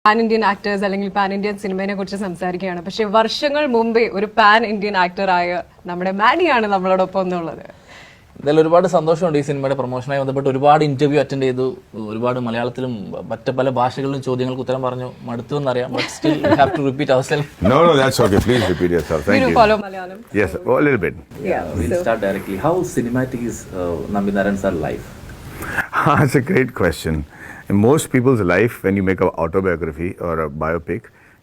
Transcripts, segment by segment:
Pan Indian actors അല്ലെങ്കിൽ pan Indian സിനിമയെ കുറിച്ച് സംസാരിക്കുകയാണ്. പക്ഷെ വർഷങ്ങൾ മുമ്പേ ഒരു പാൻ ഇന്ത്യൻ ആക്ടറായ നമ്മുടെ മാഡിയാണ് നമ്മളോടൊപ്പം എന്നുള്ളത്. എന്തായാലും ഒരുപാട് സന്തോഷമുണ്ട് ഈ സിനിമയുടെ പ്രൊമോഷനായി ബന്ധപ്പെട്ട് ഒരുപാട് ഇന്റർവ്യൂ അറ്റൻഡ് ചെയ്തു. ഒരുപാട് മലയാളത്തിലും മറ്റ് പല ഭാഷകളിലും ചോദ്യങ്ങൾക്ക് ഉത്തരം പറഞ്ഞു. മടുത്തു എന്നറിയാം. But still we have to repeat ourselves. No, that's okay. Please repeat yourself. Thank you. You follow Malayalam? Yes, a little bit. We'll start directly. How cinematic is Nambi Narayan sir life? That's a great question. In most people's life, when you make an autobiography or a biopic,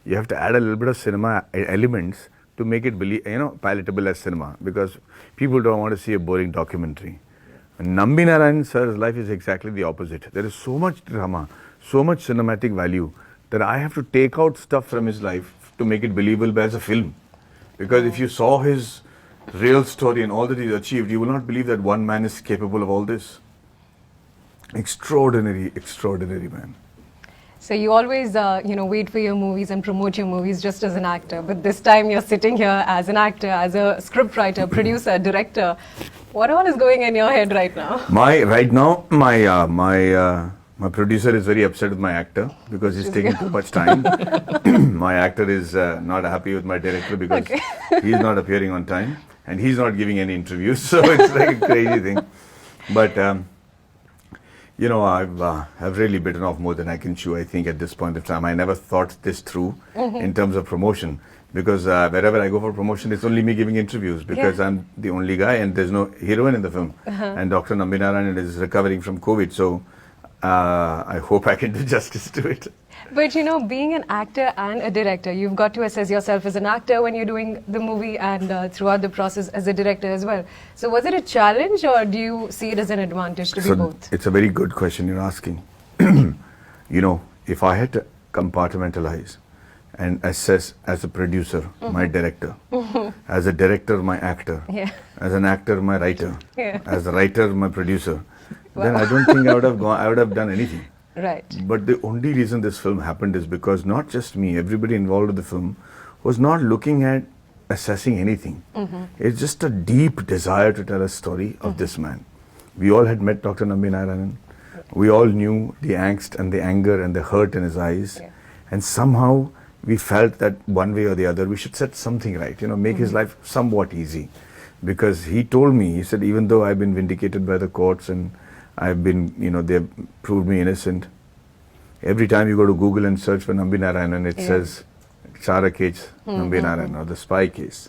you have to add a little bit of cinema elements to make it palatable as cinema, because people don't want to see a boring documentary. And Nambi Narayan sir's life is exactly the opposite. There is so much drama, so much cinematic value that I have to take out stuff from his life to make it believable as a film. Because if you saw his real story and all that he's achieved, you will not believe that one man is capable of all this. Extraordinary man. So you always, wait for your movies and promote your movies just as an actor. But this time you're sitting here as an actor, as a scriptwriter, producer, director. What all is going in your head right now? My producer is very upset with my actor because he's taking too much time. My actor is not happy with my director because he's not appearing on time and he's not giving any interviews. So it's like a crazy thing. But I've really bitten off more than I can chew, I think, at this point of time. I never thought this through in terms of promotion, because wherever I go for promotion, it's only me giving interviews, because I'm the only guy and there's no heroine in the film. And Dr. Nambi Narayan is recovering from COVID, so I hope I can do justice to it. But being an actor and a director, you've got to assess yourself as an actor when you're doing the movie and throughout the process as a director as well. So was it a challenge, or do you see it as an advantage to be both? It's a very good question you're asking. If I had to compartmentalize and assess as a producer, my director, as a director, my actor, as an actor, my writer, as a writer, my producer, then I don't think I would have done anything. Right. But the only reason this film happened is because not just me, everybody involved with the film was not looking at assessing anything. It's just a deep desire to tell a story of this man. We all had met Dr. Nambi Narayan. We all knew the angst and the anger and the hurt in his eyes. And somehow we felt that one way or the other we should set something right, make his life somewhat easy. Because he told me, he said, even though I've been vindicated by the courts and I've been, they've proved me innocent. Every time you go to Google and search for Nambi Narayan and it says Chara case, Nambi Narayan, or the spy case.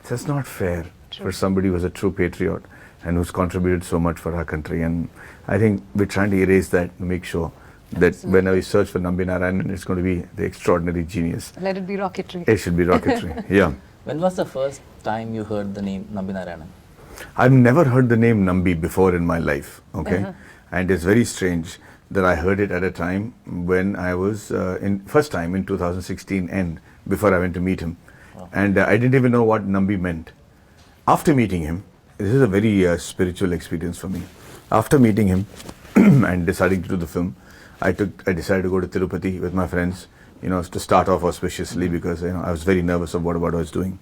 That's not fair for somebody who's a true patriot and who's contributed so much for our country. And I think we're trying to erase that and make sure that whenever we search for Nambi Narayan, it's going to be the extraordinary genius. Let it be rocketry. It should be rocketry, yeah. When was the first time you heard the name Nambi Narayan? I've never heard the name Nambi before in my life, okay? And it's very strange that I heard it at a time when I was first time in 2016 end, before I went to meet him. And I didn't even know what Nambi meant. After meeting him, this is a very spiritual experience for me. After meeting him and deciding to do the film, I decided to go to Tirupati with my friends, to start off auspiciously, because I was very nervous of what I was doing.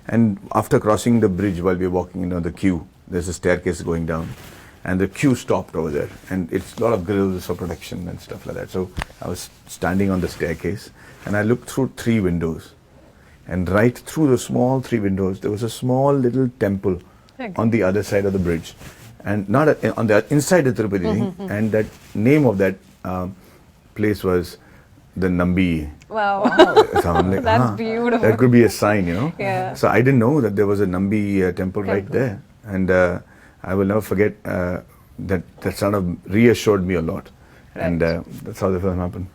And after crossing the bridge, while we were walking the queue, there's a staircase going down, and the queue stopped over there, and it's a lot of grills for protection and stuff like that. So I was standing on the staircase, and I looked through 3 windows, and right through the small 3 windows, there was a small little temple on the other side of the bridge, and not on the inside the Tirupati thing, and that name of that place was the Nambi. Wow. So I'm like, That's beautiful. That could be a sign, Yeah. So I didn't know that there was a Nambi temple right there. And I will never forget that sort of reassured me a lot. Right. And that's how the film happened.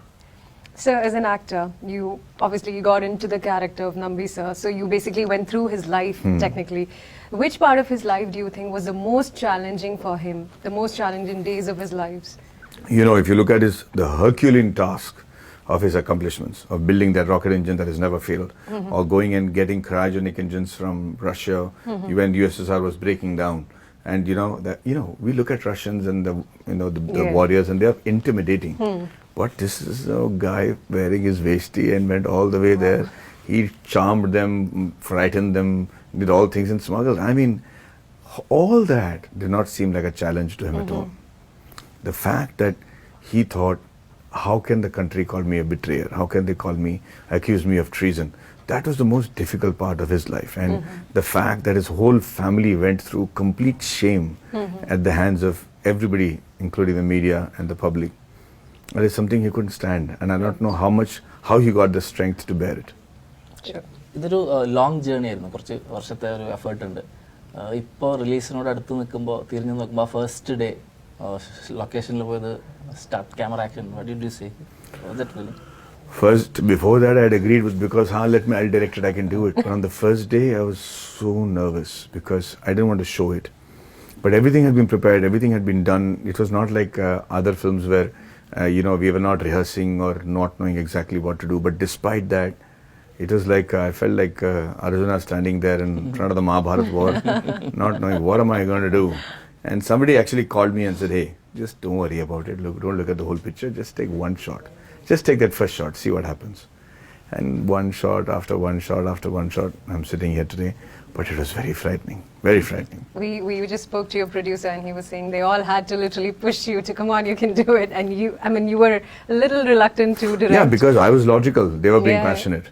So as an actor, you obviously got into the character of Nambi sir. So you basically went through his life technically. Which part of his life do you think was the most challenging for him? The most challenging days of his lives? If you look at the Herculean task of his accomplishments, of building that rocket engine that has never failed, or going and getting cryogenic engines from Russia when USSR was breaking down. And we look at Russians and the warriors, and they are intimidating. But this is a guy wearing his vesti and went all the way there. He charmed them, frightened them, did all things and smuggled. I mean, all that did not seem like a challenge to him at all. The fact that he thought how can the country call me a betrayer? How can they accuse me of treason? That was the most difficult part of his life. And the fact that his whole family went through complete shame at the hands of everybody, including the media and the public, that is something he couldn't stand. And I don't know how he got the strength to bear it. Sure. ഇതൊരു long journey ആയിരുന്നു, കുറച്ച് വർഷത്തെ ഒരു effort ഉണ്ട്. ഇപ്പോൾ റിലീസിനോട് അടുത്ത് നിൽക്കുമ്പോൾ തിരിഞ്ഞു നോക്കുമ്പോൾ ഫസ്റ്റ് ഡേ ലൊക്കേഷനിൽ പോയത് start camera action. What did you say? Was that feeling? First, before that, I had agreed was because, I'll direct it, I can do it. But on the first day, I was so nervous because I didn't want to show it. But everything had been prepared, everything had been done. It was not like other films where, we were not rehearsing or not knowing exactly what to do. But despite that, it was like, I felt like Arjuna standing there in front of the Mahabharat war, not knowing what am I going to do. And somebody actually called me and said, hey, just don't worry about it. Don't look at the whole picture, just take one shot. Just take that first shot, see what happens. And one shot after one shot after one shot, I'm sitting here today. But it was very frightening, very frightening. We just spoke to your producer and he was saying they all had to literally push you to come on, you can do it. And you were a little reluctant to direct. Yeah, because I was logical. They were being Yeah. passionate.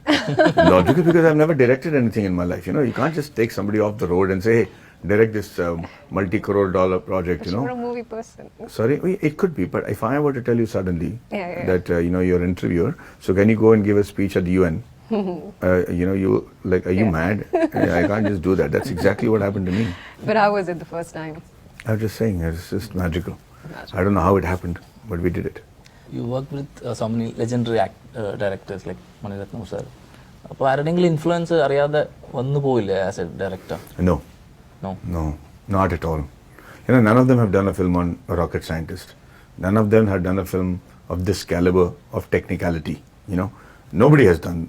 Logical because I've never directed anything in my life. You can't just take somebody off the road and say, hey, direct this multi-crore dollar project, But you're a movie person. Sorry, it could be, but if I were to tell you suddenly Yeah. that you're an interviewer, so can you go and give a speech at the UN? You like, are you mad? I can't just do that. That's exactly what happened to me. But how was it the first time? I was just saying, it's just magical. I don't know how it happened, but we did it. You worked with so many legendary directors like Mani Ratnam sir. അപ്പോൾ ആരുടെങ്കിലും influence അറിയാതെ വന്നു പോയില്ലേ as A director? No. No, not at all. None of them have done a film on a rocket scientist. None of them have done a film of this caliber of technicality. Nobody has done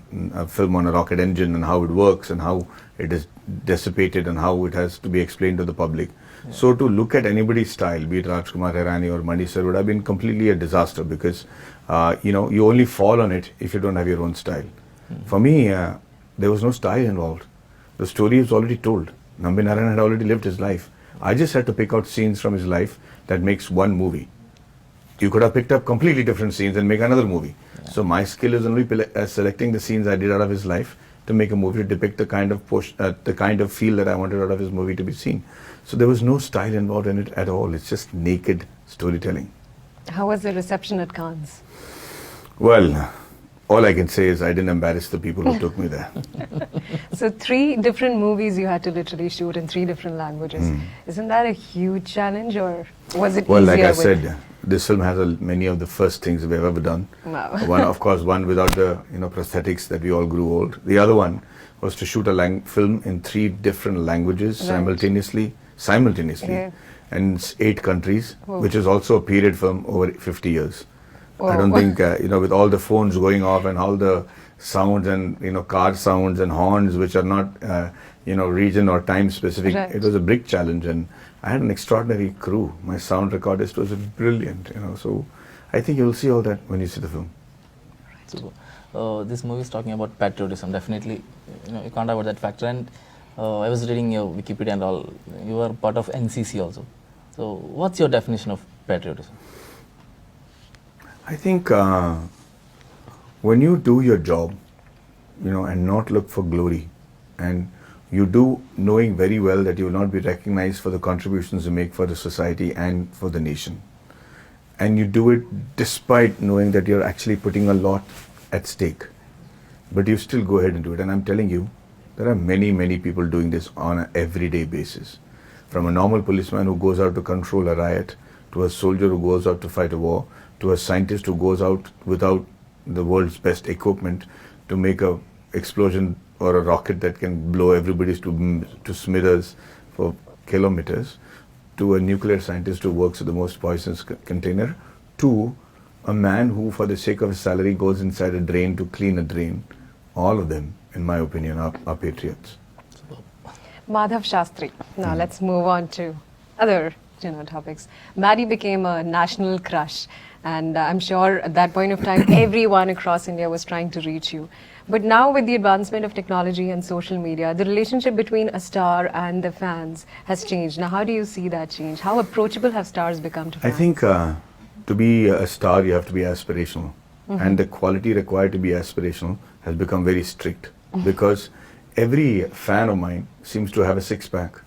a film on a rocket engine and how it works and how it is dissipated and how it has to be explained to the public. Yeah. So to look at anybody's style, be it Rajkumar Hirani or Mani sir, would have been completely a disaster because, you only fall on it if you don't have your own style. For me, there was no style involved. The story is already told. Nambi Narayan had already lived his life. I just had to pick out scenes from his life that makes one movie. You could have picked up completely different scenes and make another movie. Yeah. So my skill is only selecting the scenes I did out of his life to make a movie to depict the kind of feel that I wanted out of his movie to be seen. So there was no style involved in it at all. It's just naked storytelling. How was the reception at Cannes? Well, all I can say is I didn't embarrass the people who took me there. So 3 different movies you had to literally shoot in 3 different languages. Isn't that a huge challenge, or was it Well, easier? like I said, this film has many of the first things we've ever done. Wow. One without the prosthetics that we all grew old. The other one was to shoot a film in 3 different languages Right. simultaneously, Yeah. and 8 countries, Whoa. which is also a period film over 50 years. I don't Wow. think, with all the phones going off and all the sounds and, car sounds and horns, which are not, region or time specific, Right. it was a big challenge. And I had an extraordinary crew. My sound recordist was brilliant, So I think you'll see all that when you see the film. Super. This movie is talking about patriotism. Definitely, you can't avoid that factor. And I was reading your Wikipedia and all. You are part of NCC also. So, what's your definition of patriotism? I think when you do your job, and not look for glory, and you do knowing very well that you will not be recognized for the contributions you make for the society and for the nation, and you do it despite knowing that you're actually putting a lot at stake, but you still go ahead and do it. And I'm telling you, there are many, many people doing this on an everyday basis. From a normal policeman who goes out to control a riot, to a soldier who goes out to fight a war, to a scientist who goes out without the world's best equipment to make a explosion or a rocket that can blow everybody to smithereens for kilometers, to a nuclear scientist who works with the most poisonous container, to a man who, for the sake of his salary, goes inside a drain to clean a drain. All of them, in my opinion, are patriots. Madhav Shastri. Now let's move on to other topics. Maddie became a national crush, and I'm sure at that point of time everyone across India was trying to reach you. But now with the advancement of technology and social media, the relationship between a star and the fans has changed. Now how do you see that change? How approachable have stars become to fans? I think to be a star, you have to be aspirational. And the quality required to be aspirational has become very strict because every fan of mine seems to have a six-pack.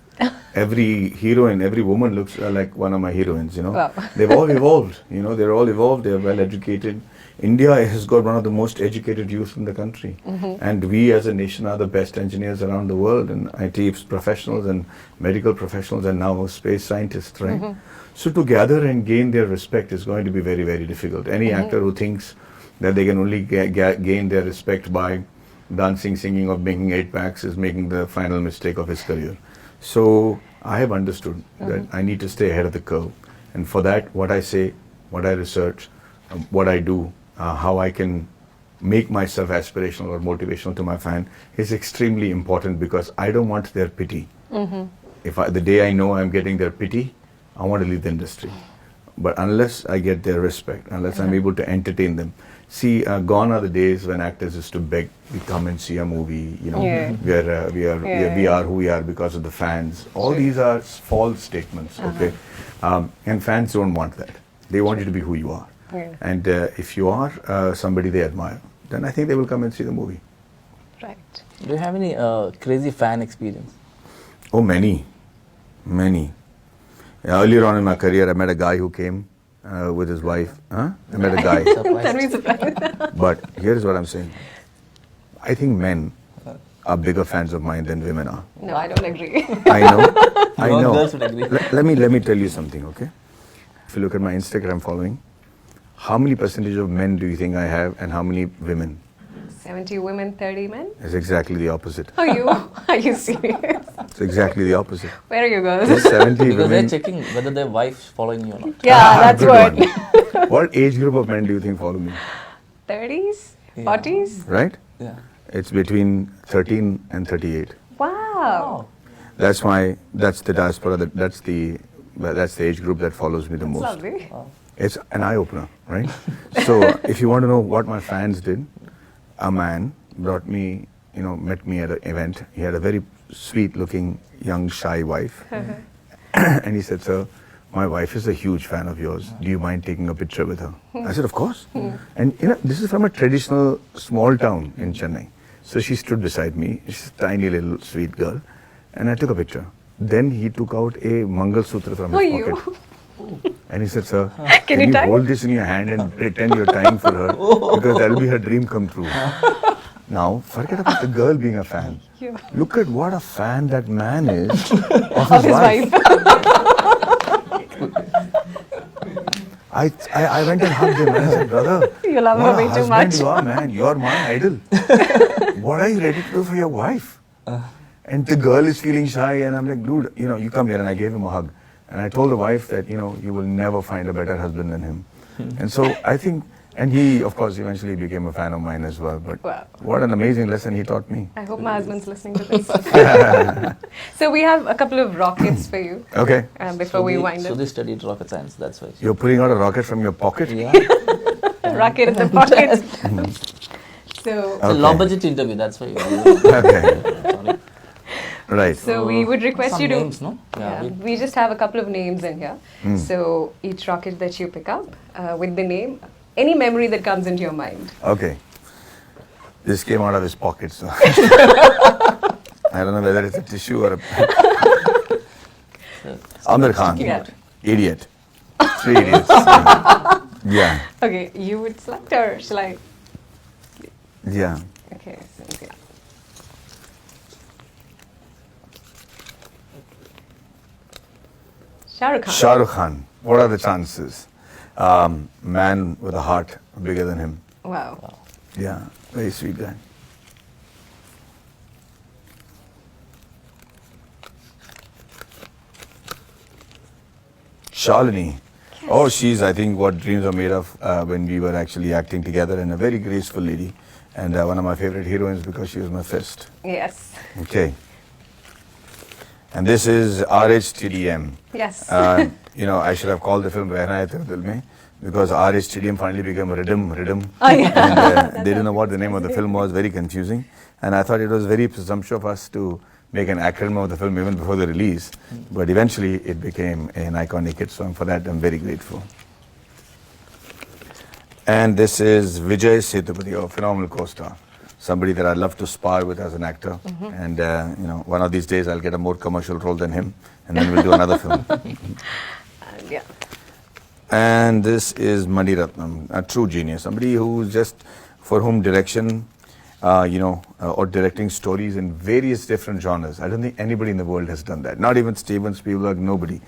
Every heroine, every woman looks like one of my heroines, you know. Wow. They've all evolved, you know, they're all evolved, they're well educated. India has got one of the most educated youth in the country. And we as a nation are the best engineers around the world, and IT professionals and medical professionals and now space scientists, right? So to gather and gain their respect is going to be very, very difficult. Any actor who thinks that they can only gain their respect by dancing, singing or making 8-packs is making the final mistake of his career. So I have understood that I need to stay ahead of the curve. And for that, what I say, what I research, what I do, how I can make myself aspirational or motivational to my fan is extremely important because I don't want their pity. If the day I know I'm getting their pity, I want to leave the industry. But unless I get their respect, unless I'm able to entertain them. See, gone are the days when actors used to beg, we come and see a movie, you know, we are who we are because of the fans. All these are false statements, okay? And fans don't want that. They want you to be who you are. And if you are somebody they admire, then I think they will come and see the movie. Right. Do you have any crazy fan experience? Oh, many. Earlier on in my career, I met a guy who came with his wife. I met a guy. That means surprise. But here's what I'm saying. I think men are bigger fans of mine than women are. No, I don't agree. I know. All girls would agree. Let me tell you something, okay? If you look at my Instagram following, how many percentage of men do you think I have and how many women? 70 women, 30 men? It's exactly the opposite. Are you serious? It's exactly the opposite. Where are you girls? There's 70 Because they're women. checking whether their wife's following you or not. Yeah, that's Good what. one. What age group of men do you think follow me? 30s? Yeah. 40s? Right? Yeah. It's between 13 and 38. Wow. That's the diaspora, that's the age group that follows me the That's most. lovely. It's an eye-opener, right? So if you want to know what my fans did, a man brought me, met me at an event. He had a very sweet-looking, young, shy wife. And he said, "Sir, my wife is a huge fan of yours. Do you mind taking a picture with her?" I said, "Of course." And this is from a traditional small town in Chennai. So she stood beside me. She's a tiny little sweet girl. And I took a picture. Then he took out a Mangal Sutra from his pocket. And he said, "Sir, can you tie? hold this in your hand and pretend you're tying for her? Because that'll be her dream come true." Now, forget about the girl being a fan. Yeah. Look at what a fan that man is of Of his wife. I went and hugged him and I said, "Brother, You love what her a way too husband much. you are, man. You are my idol. What are you ready to do for your wife?" And the girl is feeling shy and I'm like, "Dude, you come here." And I gave him a hug. And I told the wife that, you will never find a better husband than him. And so I think, and he, of course, eventually became a fan of mine as well. But Wow. what an amazing lesson he taught me. I hope my husband's listening to this. So we have a couple of rockets for you Okay. before we wind So up. they studied rocket science, that's why. You're pulling out a rocket from your pocket? Yeah. Rocket in the pocket. So, It's a Okay. low budget interview, that's why. Okay. Sorry. Right. so we would request Some you to. names, no? Yeah, we- we just have a couple of names in here. So each rocket that you pick up with the name, any memory that comes into your mind. Okay. This came out of his pocket, so. I don't know whether it's a tissue or a. Amir Khan. Yeah. Idiot. 3 idiots. Yeah. Okay, you would select or shall I? Yeah. Okay, Cynthia. Shah Rukh Khan. Shah Rukh Khan. What are the chances? Man with a heart bigger than him. Wow. Yeah. Very sweet guy. Shalini. Oh, she's, I think, what dreams are made of when we were actually acting together, and a very graceful lady. And one of my favorite heroines because she was my fist. Yes. Okay. And this is RHTDM. Yes. I should have called the film Rehna Hai Tere Dil Mein because RHTDM finally became Rhythm. Oh, yeah. And they didn't know what the name of the film was, very confusing. And I thought it was very presumptuous of us to make an acronym of the film even before the release. But eventually it became an iconic hit song. For that, I'm very grateful. And this is Vijay Sethupathi, a phenomenal co-star. Somebody that I love to spar with as an actor. And, one of these days I'll get a more commercial role than him. And then we'll do another film. And yeah. And this is Mani Ratnam, a true genius. Somebody who's just, for whom direction, or directing stories in various different genres. I don't think anybody in the world has done that. Not even Steven Spielberg, nobody.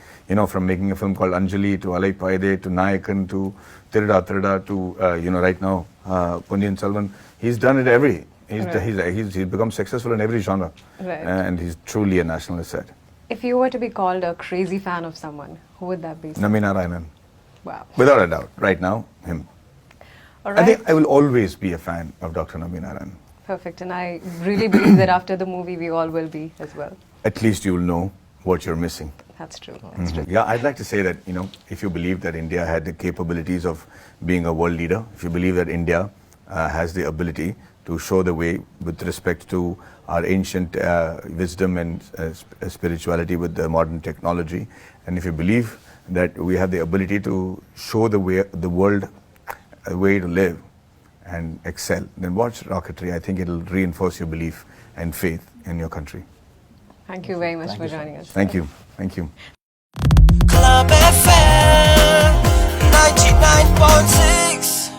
From making a film called Anjali to Alai Paide to Nayakan to Tirada to, right now, Ponniyin Selvan. He's done it he's become successful in every genre. Right. And he's truly a national asset. If you were to be called a crazy fan of someone, who would that be? Nambi Narayanan. Wow. Without a doubt. Right now, him. All right. I think I will always be a fan of Dr. Nambi Narayanan. Perfect. And I really believe that after the movie, we all will be as well. At least you'll know what you're missing. That's true. That's true. Yeah, I'd like to say that, if you believe that India had the capabilities of being a world leader, if you believe that India has the ability to show the way with respect to our ancient wisdom and spirituality with the modern technology, and if you believe that we have the ability to show the world a way to live and excel, then watch Rocketry. I think it'll reinforce your belief and faith in your country. Thank you very much for joining us. Thank you. Thank you. Club FM 99.6